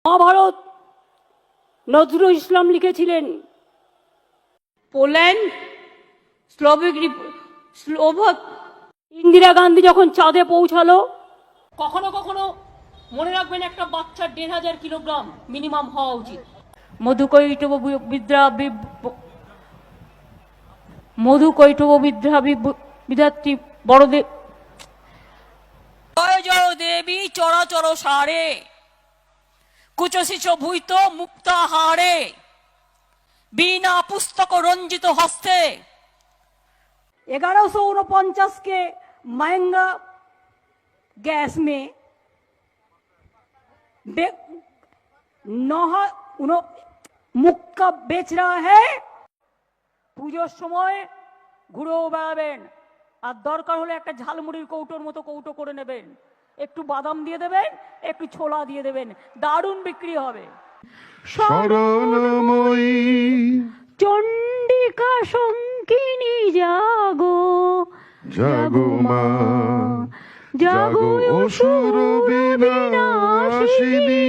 মহাভারত নজরুল ইসলাম লিখেছিলেন। Poland, Slovak, Indira Gandhi যখন চাঁদে পৌঁছালো, কখনো কখনো মনে রাখবেন একটা বাচ্চার ১,৫০০ কিলোগ্রাম মিনিমাম হওয়া উচিত। বিধাত্রী বড়দেব। জয় জয় দেবী চরাচর সারে, কুচশিচ ভূত মুক্তাহারে, বিনা পুস্তক রঞ্জিত হস্তে। 1149 के महंगा गैस में मुक्का बेच रहा है। পুজোর সময় ঘুরেও বেড়াবেন, আর দরকার হলে একটা ঝালমুড়ির কৌটোর মতো কৌটো করে নেবেন, একটু বাদাম দিয়ে দেবেন, একটু ছোলা দিয়ে দেবেন, দারুণ বিক্রি হবে। সরলময়ী চণ্ডিকা শঙ্কিনী জাগো, জাগো মা, জাগো অসুর বিনাশিনী।